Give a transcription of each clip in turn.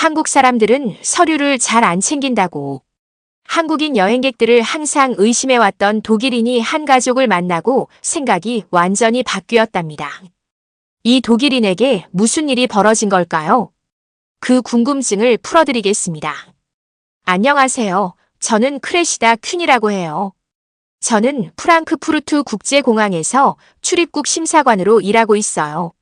한국 사람들은 서류를 잘 안 챙긴다고. 한국인 여행객들을 항상 의심해왔던 독일인이 한 가족을 만나고 생각이 완전히 바뀌었답니다. 이 독일인에게 무슨 일이 벌어진 걸까요? 그 궁금증을 풀어드리겠습니다. 안녕하세요. 저는 크레시다 퀸이라고 해요. 저는 프랑크푸르트 국제공항에서 출입국 심사관으로 일하고 있어요.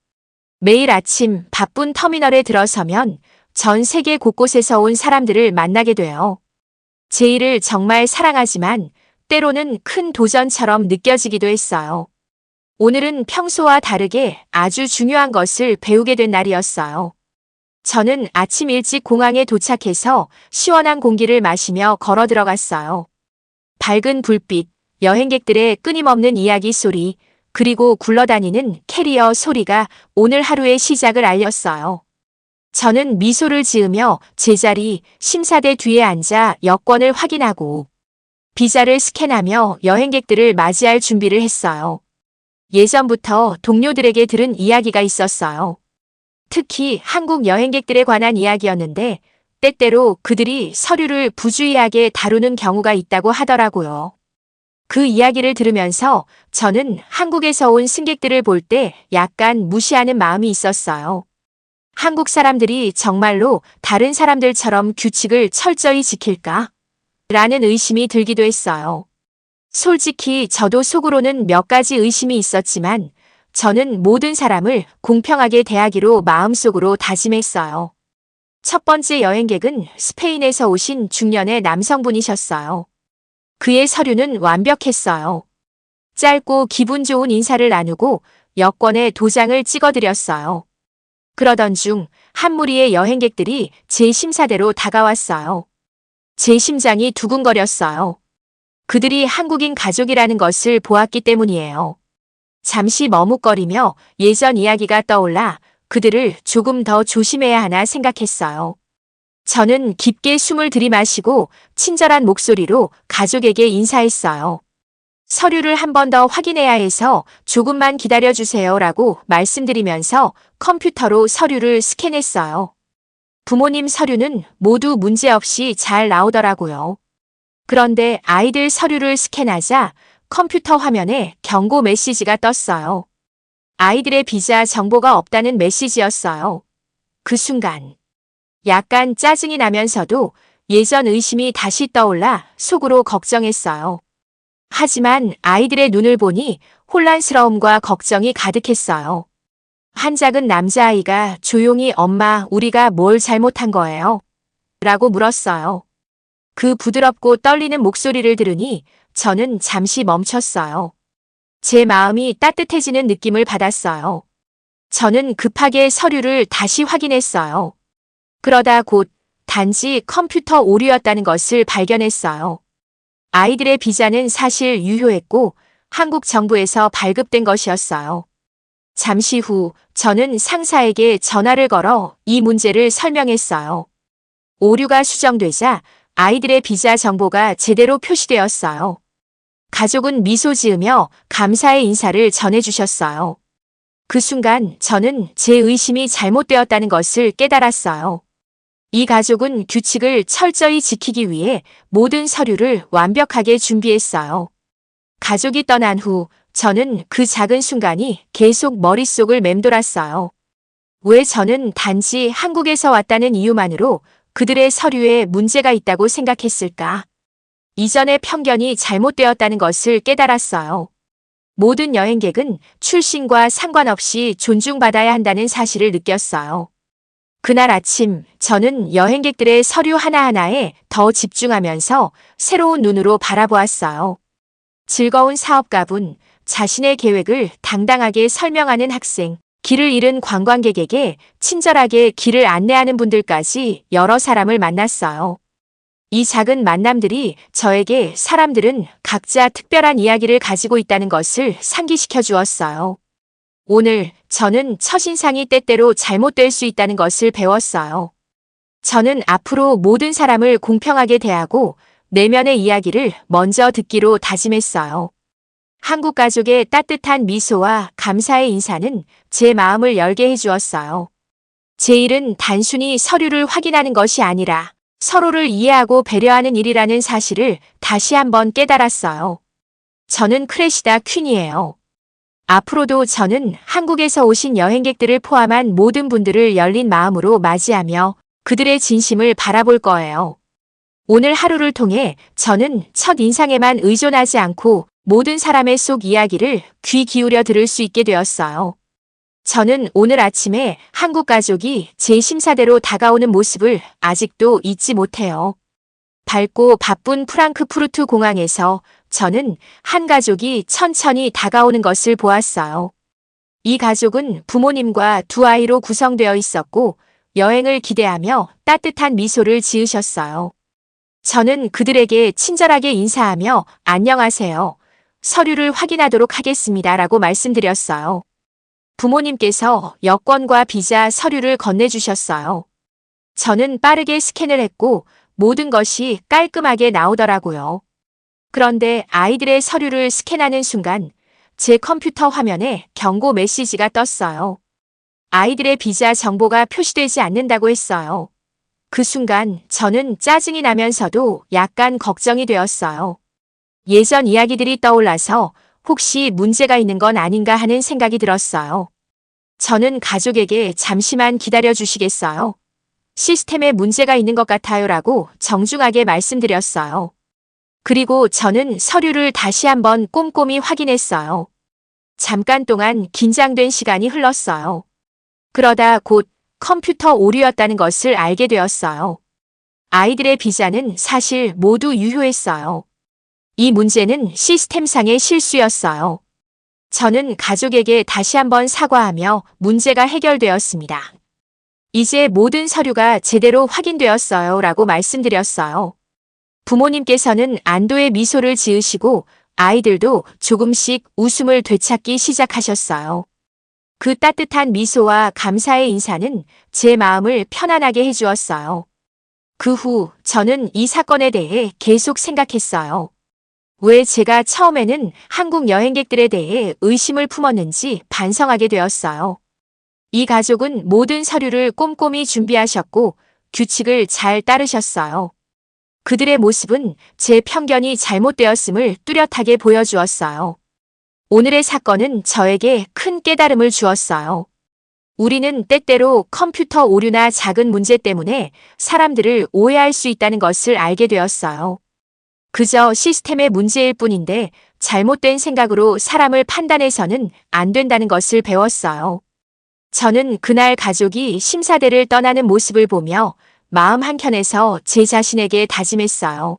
매일 아침 바쁜 터미널에 들어서면 전 세계 곳곳에서 온 사람들을 만나게 돼요. 제 일을 정말 사랑하지만 때로는 큰 도전처럼 느껴지기도 했어요. 오늘은 평소와 다르게 아주 중요한 것을 배우게 된 날이었어요. 저는 아침 일찍 공항에 도착해서 시원한 공기를 마시며 걸어 들어갔어요. 밝은 불빛, 여행객들의 끊임없는 이야기 소리, 그리고 굴러다니는 캐리어 소리가 오늘 하루의 시작을 알렸어요. 저는 미소를 지으며 제자리 심사대 뒤에 앉아 여권을 확인하고 비자를 스캔하며 여행객들을 맞이할 준비를 했어요. 예전부터 동료들에게 들은 이야기가 있었어요. 특히 한국 여행객들에 관한 이야기였는데 때때로 그들이 서류를 부주의하게 다루는 경우가 있다고 하더라고요. 그 이야기를 들으면서 저는 한국에서 온 승객들을 볼 때 약간 무시하는 마음이 있었어요. 한국 사람들이 정말로 다른 사람들처럼 규칙을 철저히 지킬까? 라는 의심이 들기도 했어요. 솔직히 저도 속으로는 몇 가지 의심이 있었지만 저는 모든 사람을 공평하게 대하기로 마음속으로 다짐했어요. 첫 번째 여행객은 스페인에서 오신 중년의 남성분이셨어요. 그의 서류는 완벽했어요. 짧고 기분 좋은 인사를 나누고 여권에 도장을 찍어드렸어요. 그러던 중 한 무리의 여행객들이 제 심사대로 다가왔어요. 제 심장이 두근거렸어요. 그들이 한국인 가족이라는 것을 보았기 때문이에요. 잠시 머뭇거리며 예전 이야기가 떠올라 그들을 조금 더 조심해야 하나 생각했어요. 저는 깊게 숨을 들이마시고 친절한 목소리로 가족에게 인사했어요. 서류를 한 번 더 확인해야 해서 조금만 기다려주세요 라고 말씀드리면서 컴퓨터로 서류를 스캔했어요. 부모님 서류는 모두 문제없이 잘 나오더라고요. 그런데 아이들 서류를 스캔하자 컴퓨터 화면에 경고 메시지가 떴어요. 아이들의 비자 정보가 없다는 메시지였어요. 그 순간 약간 짜증이 나면서도 예전 의심이 다시 떠올라 속으로 걱정했어요. 하지만 아이들의 눈을 보니 혼란스러움과 걱정이 가득했어요. 한 작은 남자아이가 조용히 엄마, 우리가 뭘 잘못한 거예요? 라고 물었어요. 그 부드럽고 떨리는 목소리를 들으니 저는 잠시 멈췄어요. 제 마음이 따뜻해지는 느낌을 받았어요. 저는 급하게 서류를 다시 확인했어요. 그러다 곧 단지 컴퓨터 오류였다는 것을 발견했어요. 아이들의 비자는 사실 유효했고 한국 정부에서 발급된 것이었어요. 잠시 후 저는 상사에게 전화를 걸어 이 문제를 설명했어요. 오류가 수정되자 아이들의 비자 정보가 제대로 표시되었어요. 가족은 미소 지으며 감사의 인사를 전해주셨어요. 그 순간 저는 제 의심이 잘못되었다는 것을 깨달았어요. 이 가족은 규칙을 철저히 지키기 위해 모든 서류를 완벽하게 준비했어요. 가족이 떠난 후 저는 그 작은 순간이 계속 머릿속을 맴돌았어요. 왜 저는 단지 한국에서 왔다는 이유만으로 그들의 서류에 문제가 있다고 생각했을까? 이전의 편견이 잘못되었다는 것을 깨달았어요. 모든 여행객은 출신과 상관없이 존중받아야 한다는 사실을 느꼈어요. 그날 아침 저는 여행객들의 서류 하나하나에 더 집중하면서 새로운 눈으로 바라보았어요. 즐거운 사업가분, 자신의 계획을 당당하게 설명하는 학생, 길을 잃은 관광객에게 친절하게 길을 안내하는 분들까지 여러 사람을 만났어요. 이 작은 만남들이 저에게 사람들은 각자 특별한 이야기를 가지고 있다는 것을 상기시켜 주었어요. 오늘 저는 첫인상이 때때로 잘못될 수 있다는 것을 배웠어요. 저는 앞으로 모든 사람을 공평하게 대하고 내면의 이야기를 먼저 듣기로 다짐했어요. 한국 가족의 따뜻한 미소와 감사의 인사는 제 마음을 열게 해주었어요. 제 일은 단순히 서류를 확인하는 것이 아니라 서로를 이해하고 배려하는 일이라는 사실을 다시 한번 깨달았어요. 저는 크레시다 퀸이에요. 앞으로도 저는 한국에서 오신 여행객들을 포함한 모든 분들을 열린 마음으로 맞이하며 그들의 진심을 바라볼 거예요. 오늘 하루를 통해 저는 첫 인상에만 의존하지 않고 모든 사람의 속 이야기를 귀 기울여 들을 수 있게 되었어요. 저는 오늘 아침에 한국 가족이 제 심사대로 다가오는 모습을 아직도 잊지 못해요. 밝고 바쁜 프랑크푸르트 공항에서 저는 한 가족이 천천히 다가오는 것을 보았어요. 이 가족은 부모님과 두 아이로 구성되어 있었고 여행을 기대하며 따뜻한 미소를 지으셨어요. 저는 그들에게 친절하게 인사하며 안녕하세요. 서류를 확인하도록 하겠습니다라고 말씀드렸어요. 부모님께서 여권과 비자 서류를 건네주셨어요. 저는 빠르게 스캔을 했고 모든 것이 깔끔하게 나오더라고요. 그런데 아이들의 서류를 스캔하는 순간 제 컴퓨터 화면에 경고 메시지가 떴어요. 아이들의 비자 정보가 표시되지 않는다고 했어요. 그 순간 저는 짜증이 나면서도 약간 걱정이 되었어요. 예전 이야기들이 떠올라서 혹시 문제가 있는 건 아닌가 하는 생각이 들었어요. 저는 가족에게 잠시만 기다려 주시겠어요? 시스템에 문제가 있는 것 같아요라고 정중하게 말씀드렸어요. 그리고 저는 서류를 다시 한번 꼼꼼히 확인했어요. 잠깐 동안 긴장된 시간이 흘렀어요. 그러다 곧 컴퓨터 오류였다는 것을 알게 되었어요. 아이들의 비자는 사실 모두 유효했어요. 이 문제는 시스템상의 실수였어요. 저는 가족에게 다시 한번 사과하며 문제가 해결되었습니다. 이제 모든 서류가 제대로 확인되었어요 라고 말씀드렸어요. 부모님께서는 안도의 미소를 지으시고 아이들도 조금씩 웃음을 되찾기 시작하셨어요. 그 따뜻한 미소와 감사의 인사는 제 마음을 편안하게 해주었어요. 그 후 저는 이 사건에 대해 계속 생각했어요. 왜 제가 처음에는 한국 여행객들에 대해 의심을 품었는지 반성하게 되었어요. 이 가족은 모든 서류를 꼼꼼히 준비하셨고 규칙을 잘 따르셨어요. 그들의 모습은 제 편견이 잘못되었음을 뚜렷하게 보여주었어요. 오늘의 사건은 저에게 큰 깨달음을 주었어요. 우리는 때때로 컴퓨터 오류나 작은 문제 때문에 사람들을 오해할 수 있다는 것을 알게 되었어요. 그저 시스템의 문제일 뿐인데 잘못된 생각으로 사람을 판단해서는 안 된다는 것을 배웠어요. 저는 그날 가족이 심사대를 떠나는 모습을 보며 마음 한켠에서 제 자신에게 다짐했어요.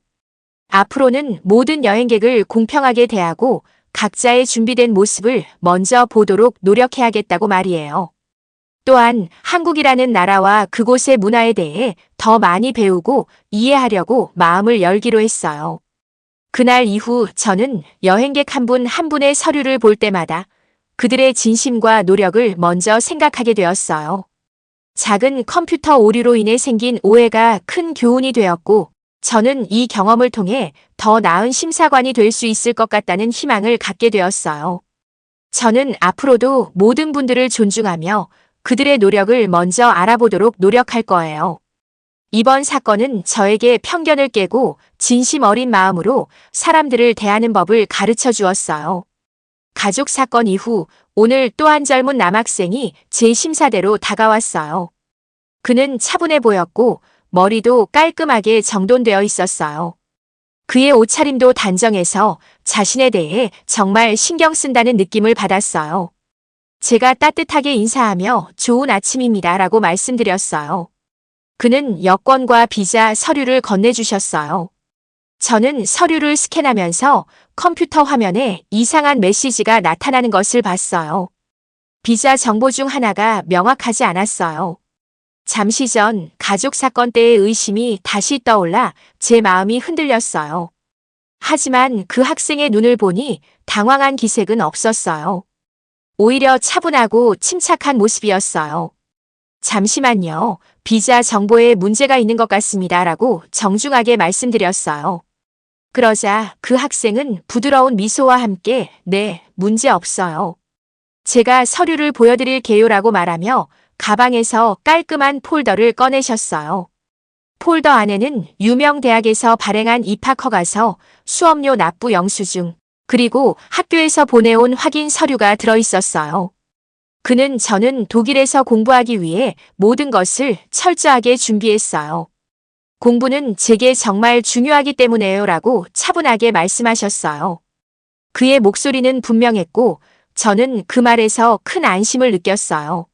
앞으로는 모든 여행객을 공평하게 대하고 각자의 준비된 모습을 먼저 보도록 노력해야겠다고 말이에요. 또한 한국이라는 나라와 그곳의 문화에 대해 더 많이 배우고 이해하려고 마음을 열기로 했어요. 그날 이후 저는 여행객 한 분 한 분의 서류를 볼 때마다 그들의 진심과 노력을 먼저 생각하게 되었어요. 작은 컴퓨터 오류로 인해 생긴 오해가 큰 교훈이 되었고 저는 이 경험을 통해 더 나은 심사관이 될 수 있을 것 같다는 희망을 갖게 되었어요. 저는 앞으로도 모든 분들을 존중하며 그들의 노력을 먼저 알아보도록 노력할 거예요. 이번 사건은 저에게 편견을 깨고 진심 어린 마음으로 사람들을 대하는 법을 가르쳐 주었어요. 가족 사건 이후 오늘 또 한 젊은 남학생이 제 심사대로 다가왔어요. 그는 차분해 보였고 머리도 깔끔하게 정돈되어 있었어요. 그의 옷차림도 단정해서 자신에 대해 정말 신경 쓴다는 느낌을 받았어요. 제가 따뜻하게 인사하며 좋은 아침입니다 라고 말씀드렸어요. 그는 여권과 비자 서류를 건네주셨어요. 저는 서류를 스캔하면서 컴퓨터 화면에 이상한 메시지가 나타나는 것을 봤어요. 비자 정보 중 하나가 명확하지 않았어요. 잠시 전 가족 사건 때의 의심이 다시 떠올라 제 마음이 흔들렸어요. 하지만 그 학생의 눈을 보니 당황한 기색은 없었어요. 오히려 차분하고 침착한 모습이었어요. 잠시만요. 비자 정보에 문제가 있는 것 같습니다 라고 정중하게 말씀드렸어요. 그러자 그 학생은 부드러운 미소와 함께 네, 문제 없어요. 제가 서류를 보여드릴게요라고 말하며 가방에서 깔끔한 폴더를 꺼내셨어요. 폴더 안에는 유명 대학에서 발행한 입학 허가서, 수업료 납부 영수증, 그리고 학교에서 보내온 확인 서류가 들어있었어요. 그는 저는 독일에서 공부하기 위해 모든 것을 철저하게 준비했어요. 공부는 제게 정말 중요하기 때문에요 라고 차분하게 말씀하셨어요. 그의 목소리는 분명했고 저는 그 말에서 큰 안심을 느꼈어요.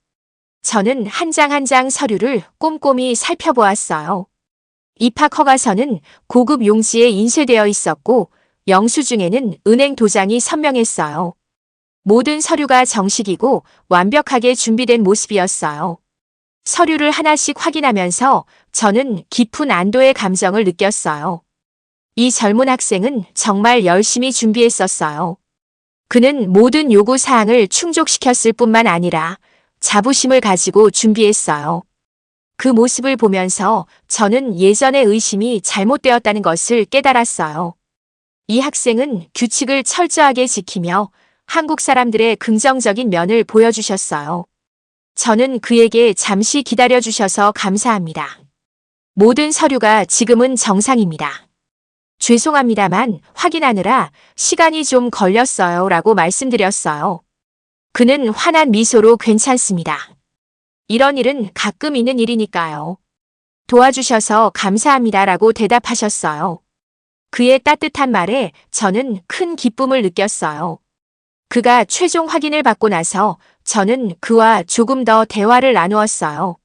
저는 한 장 한 장 서류를 꼼꼼히 살펴보았어요. 입학 허가서는 고급 용지에 인쇄되어 있었고 영수증에는 은행 도장이 선명했어요. 모든 서류가 정식이고 완벽하게 준비된 모습이었어요. 서류를 하나씩 확인하면서 저는 깊은 안도의 감정을 느꼈어요. 이 젊은 학생은 정말 열심히 준비했었어요. 그는 모든 요구 사항을 충족시켰을 뿐만 아니라 자부심을 가지고 준비했어요. 그 모습을 보면서 저는 예전의 의심이 잘못되었다는 것을 깨달았어요. 이 학생은 규칙을 철저하게 지키며 한국 사람들의 긍정적인 면을 보여주셨어요. 저는 그에게 잠시 기다려주셔서 감사합니다. 모든 서류가 지금은 정상입니다. 죄송합니다만 확인하느라 시간이 좀 걸렸어요 라고 말씀드렸어요. 그는 환한 미소로 괜찮습니다. 이런 일은 가끔 있는 일이니까요. 도와주셔서 감사합니다 라고 대답하셨어요. 그의 따뜻한 말에 저는 큰 기쁨을 느꼈어요. 그가 최종 확인을 받고 나서 저는 그와 조금 더 대화를 나누었어요.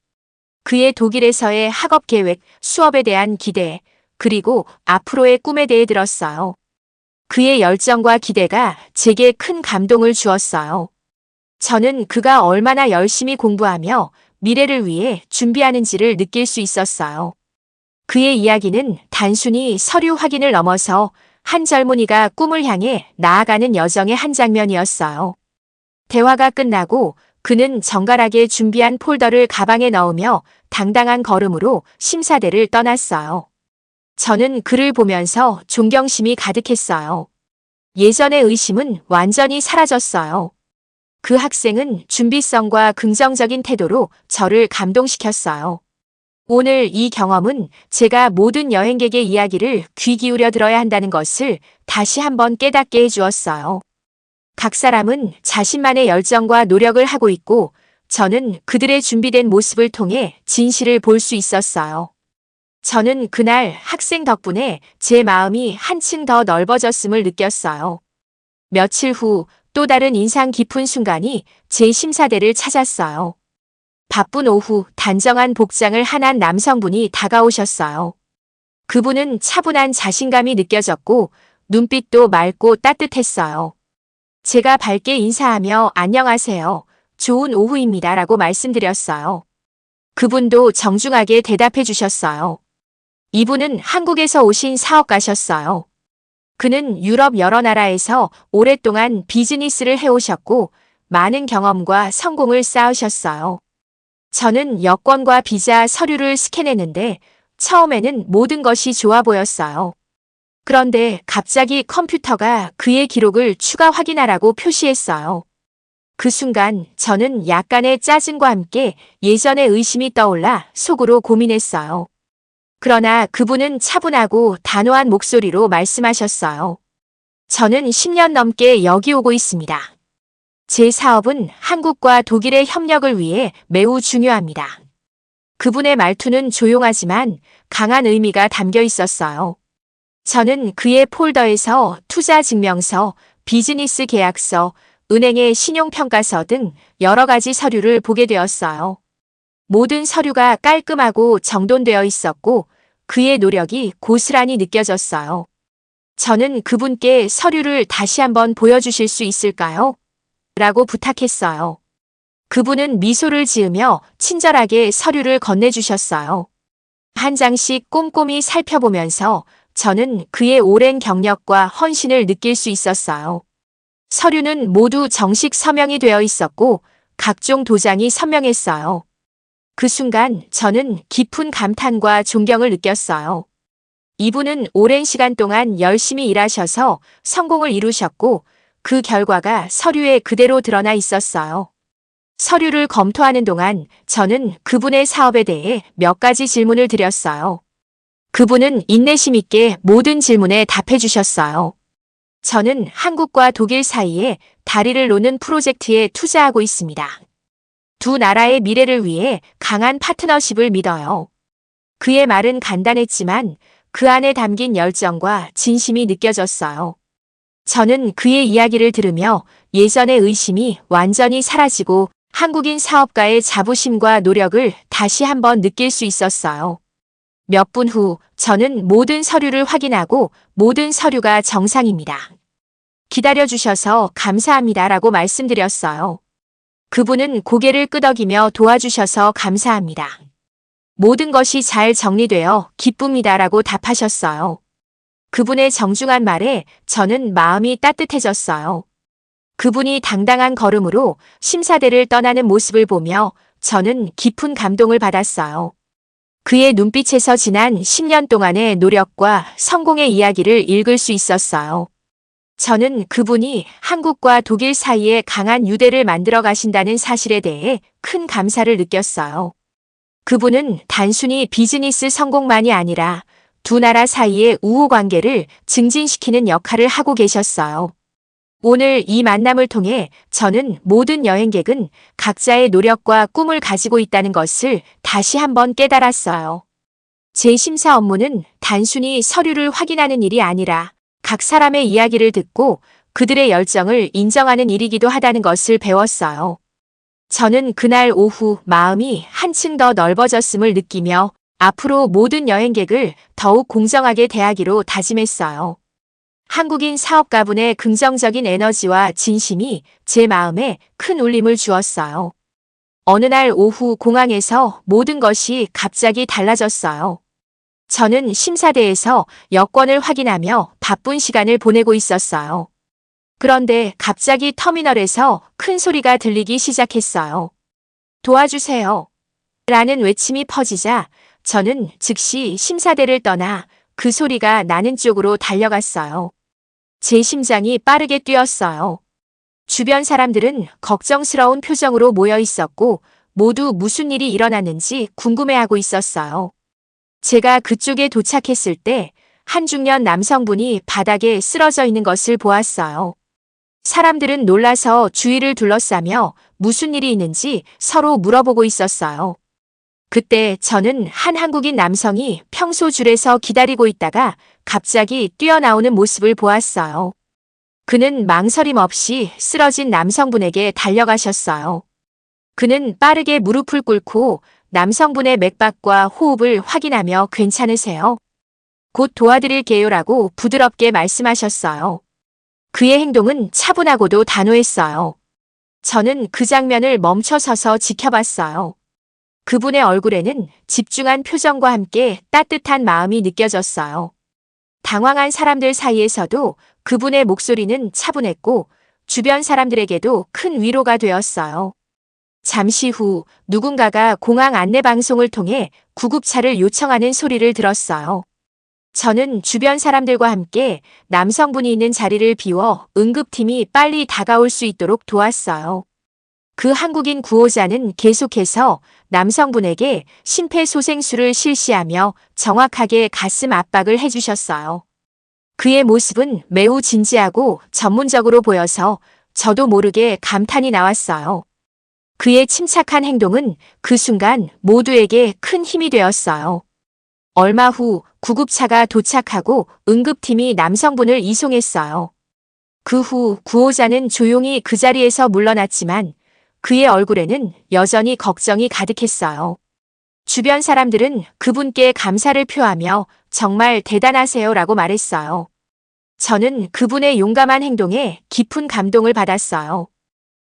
그의 독일에서의 학업 계획, 수업에 대한 기대, 그리고 앞으로의 꿈에 대해 들었어요. 그의 열정과 기대가 제게 큰 감동을 주었어요. 저는 그가 얼마나 열심히 공부하며 미래를 위해 준비하는지를 느낄 수 있었어요. 그의 이야기는 단순히 서류 확인을 넘어서 한 젊은이가 꿈을 향해 나아가는 여정의 한 장면이었어요. 대화가 끝나고 그는 정갈하게 준비한 폴더를 가방에 넣으며 당당한 걸음으로 심사대를 떠났어요. 저는 그를 보면서 존경심이 가득했어요. 예전의 의심은 완전히 사라졌어요. 그 학생은 준비성과 긍정적인 태도로 저를 감동시켰어요. 오늘 이 경험은 제가 모든 여행객의 이야기를 귀 기울여 들어야 한다는 것을 다시 한번 깨닫게 해주었어요. 각 사람은 자신만의 열정과 노력을 하고 있고 저는 그들의 준비된 모습을 통해 진실을 볼 수 있었어요. 저는 그날 학생 덕분에 제 마음이 한층 더 넓어졌음을 느꼈어요. 며칠 후 또 다른 인상 깊은 순간이 제 심사대를 찾았어요. 바쁜 오후 단정한 복장을 한 남성분이 다가오셨어요. 그분은 차분한 자신감이 느껴졌고 눈빛도 맑고 따뜻했어요. 제가 밝게 인사하며 안녕하세요. 좋은 오후입니다 라고 말씀드렸어요. 그분도 정중하게 대답해 주셨어요. 이분은 한국에서 오신 사업가셨어요. 그는 유럽 여러 나라에서 오랫동안 비즈니스를 해오셨고 많은 경험과 성공을 쌓으셨어요. 저는 여권과 비자 서류를 스캔했는데 처음에는 모든 것이 좋아 보였어요. 그런데 갑자기 컴퓨터가 그의 기록을 추가 확인하라고 표시했어요. 그 순간 저는 약간의 짜증과 함께 예전의 의심이 떠올라 속으로 고민했어요. 그러나 그분은 차분하고 단호한 목소리로 말씀하셨어요. 저는 10년 넘게 여기 오고 있습니다. 제 사업은 한국과 독일의 협력을 위해 매우 중요합니다. 그분의 말투는 조용하지만 강한 의미가 담겨 있었어요. 저는 그의 폴더에서 투자 증명서, 비즈니스 계약서, 은행의 신용평가서 등 여러 가지 서류를 보게 되었어요. 모든 서류가 깔끔하고 정돈되어 있었고 그의 노력이 고스란히 느껴졌어요. 저는 그분께 서류를 다시 한번 보여주실 수 있을까요? 라고 부탁했어요. 그분은 미소를 지으며 친절하게 서류를 건네주셨어요. 한 장씩 꼼꼼히 살펴보면서 저는 그의 오랜 경력과 헌신을 느낄 수 있었어요. 서류는 모두 정식 서명이 되어 있었고 각종 도장이 선명했어요. 그 순간 저는 깊은 감탄과 존경을 느꼈어요. 이분은 오랜 시간 동안 열심히 일하셔서 성공을 이루셨고 그 결과가 서류에 그대로 드러나 있었어요. 서류를 검토하는 동안 저는 그분의 사업에 대해 몇 가지 질문을 드렸어요. 그분은 인내심 있게 모든 질문에 답해 주셨어요. 저는 한국과 독일 사이에 다리를 놓는 프로젝트에 투자하고 있습니다. 두 나라의 미래를 위해 강한 파트너십을 믿어요. 그의 말은 간단했지만 그 안에 담긴 열정과 진심이 느껴졌어요. 저는 그의 이야기를 들으며 예전의 의심이 완전히 사라지고 한국인 사업가의 자부심과 노력을 다시 한번 느낄 수 있었어요. 몇 분 후 저는 모든 서류를 확인하고 모든 서류가 정상입니다. 기다려주셔서 감사합니다라고 말씀드렸어요. 그분은 고개를 끄덕이며 도와주셔서 감사합니다. 모든 것이 잘 정리되어 기쁩니다라고 답하셨어요. 그분의 정중한 말에 저는 마음이 따뜻해졌어요. 그분이 당당한 걸음으로 심사대를 떠나는 모습을 보며 저는 깊은 감동을 받았어요. 그의 눈빛에서 지난 10년 동안의 노력과 성공의 이야기를 읽을 수 있었어요. 저는 그분이 한국과 독일 사이에 강한 유대를 만들어 가신다는 사실에 대해 큰 감사를 느꼈어요. 그분은 단순히 비즈니스 성공만이 아니라 두 나라 사이의 우호 관계를 증진시키는 역할을 하고 계셨어요. 오늘 이 만남을 통해 저는 모든 여행객은 각자의 노력과 꿈을 가지고 있다는 것을 다시 한번 깨달았어요. 제 심사 업무는 단순히 서류를 확인하는 일이 아니라 각 사람의 이야기를 듣고 그들의 열정을 인정하는 일이기도 하다는 것을 배웠어요. 저는 그날 오후 마음이 한층 더 넓어졌음을 느끼며 앞으로 모든 여행객을 더욱 공정하게 대하기로 다짐했어요. 한국인 사업가분의 긍정적인 에너지와 진심이 제 마음에 큰 울림을 주었어요. 어느 날 오후 공항에서 모든 것이 갑자기 달라졌어요. 저는 심사대에서 여권을 확인하며 바쁜 시간을 보내고 있었어요. 그런데 갑자기 터미널에서 큰 소리가 들리기 시작했어요. 도와주세요. 라는 외침이 퍼지자 저는 즉시 심사대를 떠나 그 소리가 나는 쪽으로 달려갔어요. 제 심장이 빠르게 뛰었어요. 주변 사람들은 걱정스러운 표정으로 모여 있었고 모두 무슨 일이 일어났는지 궁금해하고 있었어요. 제가 그쪽에 도착했을 때 한 중년 남성분이 바닥에 쓰러져 있는 것을 보았어요. 사람들은 놀라서 주위를 둘러싸며 무슨 일이 있는지 서로 물어보고 있었어요. 그때 저는 한 한국인 남성이 평소 줄에서 기다리고 있다가 갑자기 뛰어나오는 모습을 보았어요. 그는 망설임 없이 쓰러진 남성분에게 달려가셨어요. 그는 빠르게 무릎을 꿇고 남성분의 맥박과 호흡을 확인하며 괜찮으세요? 곧 도와드릴게요라고 부드럽게 말씀하셨어요. 그의 행동은 차분하고도 단호했어요. 저는 그 장면을 멈춰서서 지켜봤어요. 그분의 얼굴에는 집중한 표정과 함께 따뜻한 마음이 느껴졌어요. 당황한 사람들 사이에서도 그분의 목소리는 차분했고 주변 사람들에게도 큰 위로가 되었어요. 잠시 후 누군가가 공항 안내방송을 통해 구급차를 요청하는 소리를 들었어요. 저는 주변 사람들과 함께 남성분이 있는 자리를 비워 응급팀이 빨리 다가올 수 있도록 도왔어요. 그 한국인 구호자는 계속해서 남성분에게 심폐소생술을 실시하며 정확하게 가슴 압박을 해주셨어요. 그의 모습은 매우 진지하고 전문적으로 보여서 저도 모르게 감탄이 나왔어요. 그의 침착한 행동은 그 순간 모두에게 큰 힘이 되었어요. 얼마 후 구급차가 도착하고 응급팀이 남성분을 이송했어요. 그 후 구호자는 조용히 그 자리에서 물러났지만 그의 얼굴에는 여전히 걱정이 가득했어요. 주변 사람들은 그분께 감사를 표하며 정말 대단하세요라고 말했어요. 저는 그분의 용감한 행동에 깊은 감동을 받았어요.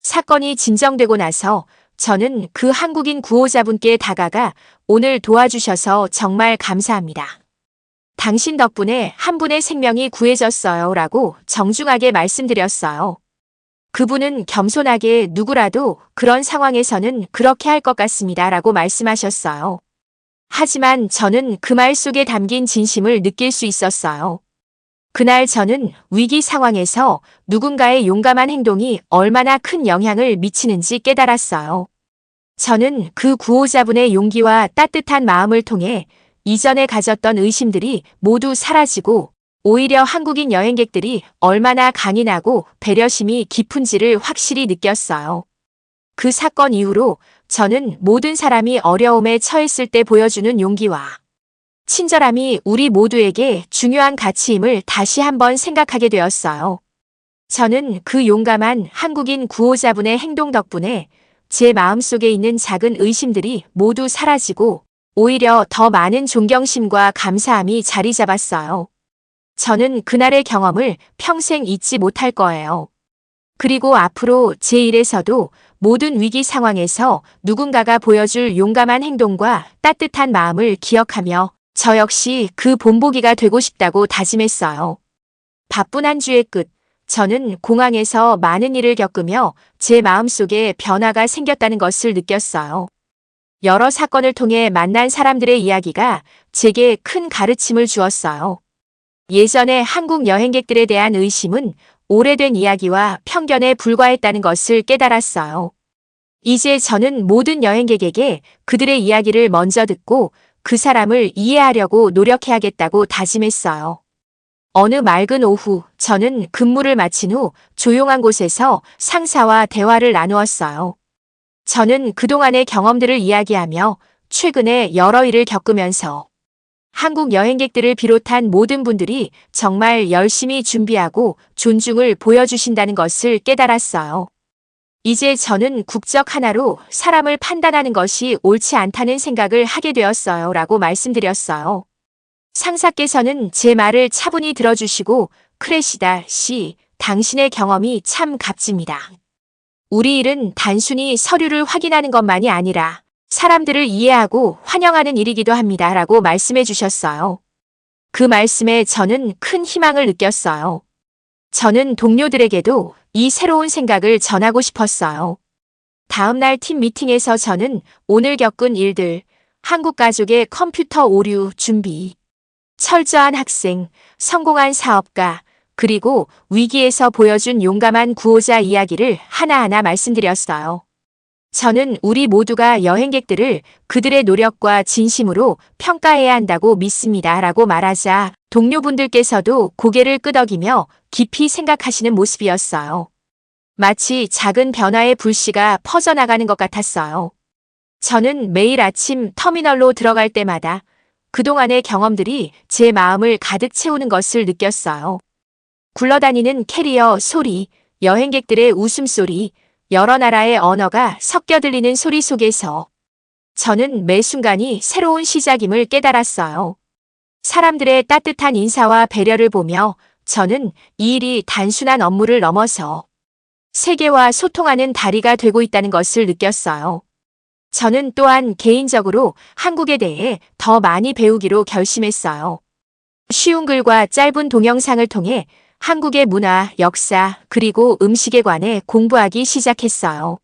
사건이 진정되고 나서 저는 그 한국인 구호자분께 다가가 오늘 도와주셔서 정말 감사합니다. 당신 덕분에 한 분의 생명이 구해졌어요 라고 정중하게 말씀드렸어요. 그분은 겸손하게 누구라도 그런 상황에서는 그렇게 할 것 같습니다 라고 말씀하셨어요. 하지만 저는 그 말 속에 담긴 진심을 느낄 수 있었어요. 그날 저는 위기 상황에서 누군가의 용감한 행동이 얼마나 큰 영향을 미치는지 깨달았어요. 저는 그 구호자분의 용기와 따뜻한 마음을 통해 이전에 가졌던 의심들이 모두 사라지고 오히려 한국인 여행객들이 얼마나 강인하고 배려심이 깊은지를 확실히 느꼈어요. 그 사건 이후로 저는 모든 사람이 어려움에 처했을 때 보여주는 용기와 친절함이 우리 모두에게 중요한 가치임을 다시 한번 생각하게 되었어요. 저는 그 용감한 한국인 구호자분의 행동 덕분에 제 마음속에 있는 작은 의심들이 모두 사라지고 오히려 더 많은 존경심과 감사함이 자리 잡았어요. 저는 그날의 경험을 평생 잊지 못할 거예요. 그리고 앞으로 제 일에서도 모든 위기 상황에서 누군가가 보여줄 용감한 행동과 따뜻한 마음을 기억하며 저 역시 그 본보기가 되고 싶다고 다짐했어요. 바쁜 한 주의 끝, 저는 공항에서 많은 일을 겪으며 제 마음속에 변화가 생겼다는 것을 느꼈어요. 여러 사건을 통해 만난 사람들의 이야기가 제게 큰 가르침을 주었어요. 예전에 한국 여행객들에 대한 의심은 오래된 이야기와 편견에 불과했다는 것을 깨달았어요. 이제 저는 모든 여행객에게 그들의 이야기를 먼저 듣고 그 사람을 이해하려고 노력해야겠다고 다짐했어요. 어느 맑은 오후, 저는 근무를 마친 후 조용한 곳에서 상사와 대화를 나누었어요. 저는 그동안의 경험들을 이야기하며 최근에 여러 일을 겪으면서 한국 여행객들을 비롯한 모든 분들이 정말 열심히 준비하고 존중을 보여주신다는 것을 깨달았어요. 이제 저는 국적 하나로 사람을 판단하는 것이 옳지 않다는 생각을 하게 되었어요. 라고 말씀드렸어요. 상사께서는 제 말을 차분히 들어주시고 크레시다 씨, 당신의 경험이 참 값집니다. 우리 일은 단순히 서류를 확인하는 것만이 아니라 사람들을 이해하고 환영하는 일이기도 합니다. 라고 말씀해 주셨어요. 그 말씀에 저는 큰 희망을 느꼈어요. 저는 동료들에게도 이 새로운 생각을 전하고 싶었어요. 다음 날 팀 미팅에서 저는 오늘 겪은 일들, 한국 가족의 컴퓨터 오류 준비, 철저한 학생, 성공한 사업가, 그리고 위기에서 보여준 용감한 구호자 이야기를 하나하나 말씀드렸어요. 저는 우리 모두가 여행객들을 그들의 노력과 진심으로 평가해야 한다고 믿습니다. 라고 말하자 동료분들께서도 고개를 끄덕이며 깊이 생각하시는 모습이었어요. 마치 작은 변화의 불씨가 퍼져나가는 것 같았어요. 저는 매일 아침 터미널로 들어갈 때마다 그동안의 경험들이 제 마음을 가득 채우는 것을 느꼈어요. 굴러다니는 캐리어 소리, 여행객들의 웃음소리, 여러 나라의 언어가 섞여 들리는 소리 속에서 저는 매 순간이 새로운 시작임을 깨달았어요. 사람들의 따뜻한 인사와 배려를 보며 저는 이 일이 단순한 업무를 넘어서 세계와 소통하는 다리가 되고 있다는 것을 느꼈어요. 저는 또한 개인적으로 한국에 대해 더 많이 배우기로 결심했어요. 쉬운 글과 짧은 동영상을 통해 한국의 문화, 역사, 그리고 음식에 관해 공부하기 시작했어요.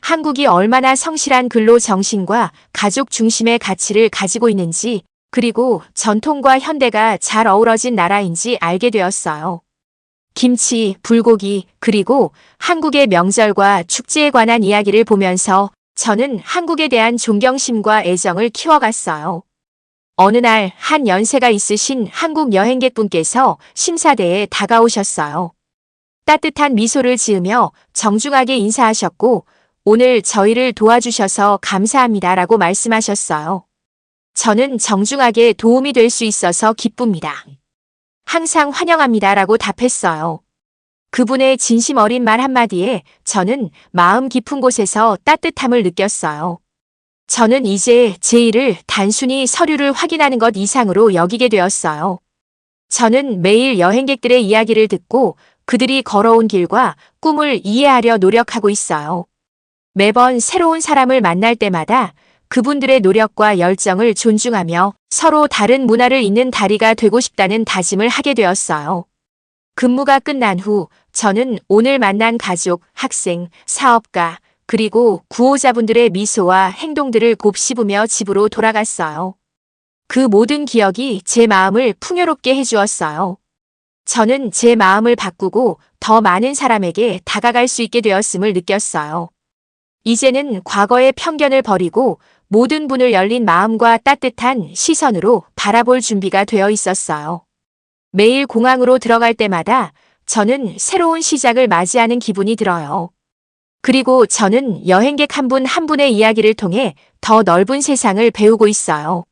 한국이 얼마나 성실한 근로 정신과 가족 중심의 가치를 가지고 있는지, 그리고 전통과 현대가 잘 어우러진 나라인지 알게 되었어요. 김치, 불고기, 그리고 한국의 명절과 축제에 관한 이야기를 보면서 저는 한국에 대한 존경심과 애정을 키워갔어요. 어느 날 한 연세가 있으신 한국 여행객분께서 심사대에 다가오셨어요. 따뜻한 미소를 지으며 정중하게 인사하셨고 오늘 저희를 도와주셔서 감사합니다. 라고 말씀하셨어요. 저는 정중하게 도움이 될 수 있어서 기쁩니다. 항상 환영합니다. 라고 답했어요. 그분의 진심 어린 말 한마디에 저는 마음 깊은 곳에서 따뜻함을 느꼈어요. 저는 이제 제 일을 단순히 서류를 확인하는 것 이상으로 여기게 되었어요. 저는 매일 여행객들의 이야기를 듣고 그들이 걸어온 길과 꿈을 이해하려 노력하고 있어요. 매번 새로운 사람을 만날 때마다 그분들의 노력과 열정을 존중하며 서로 다른 문화를 잇는 다리가 되고 싶다는 다짐을 하게 되었어요. 근무가 끝난 후 저는 오늘 만난 가족, 학생, 사업가, 그리고 구호자분들의 미소와 행동들을 곱씹으며 집으로 돌아갔어요. 그 모든 기억이 제 마음을 풍요롭게 해주었어요. 저는 제 마음을 바꾸고 더 많은 사람에게 다가갈 수 있게 되었음을 느꼈어요. 이제는 과거의 편견을 버리고 모든 분을 열린 마음과 따뜻한 시선으로 바라볼 준비가 되어 있었어요. 매일 공항으로 들어갈 때마다 저는 새로운 시작을 맞이하는 기분이 들어요. 그리고 저는 여행객 한 분 한 분의 이야기를 통해 더 넓은 세상을 배우고 있어요.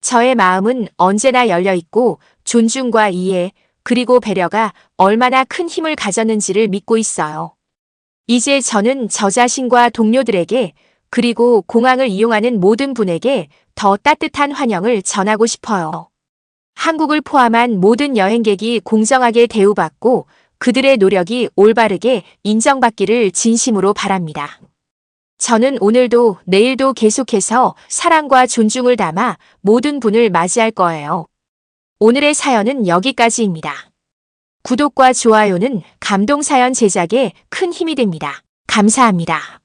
저의 마음은 언제나 열려 있고 존중과 이해, 그리고 배려가 얼마나 큰 힘을 가졌는지를 믿고 있어요. 이제 저는 저 자신과 동료들에게 그리고 공항을 이용하는 모든 분에게 더 따뜻한 환영을 전하고 싶어요. 한국을 포함한 모든 여행객이 공정하게 대우받고 그들의 노력이 올바르게 인정받기를 진심으로 바랍니다. 저는 오늘도 내일도 계속해서 사랑과 존중을 담아 모든 분을 맞이할 거예요. 오늘의 사연은 여기까지입니다. 구독과 좋아요는 감동사연 제작에 큰 힘이 됩니다. 감사합니다.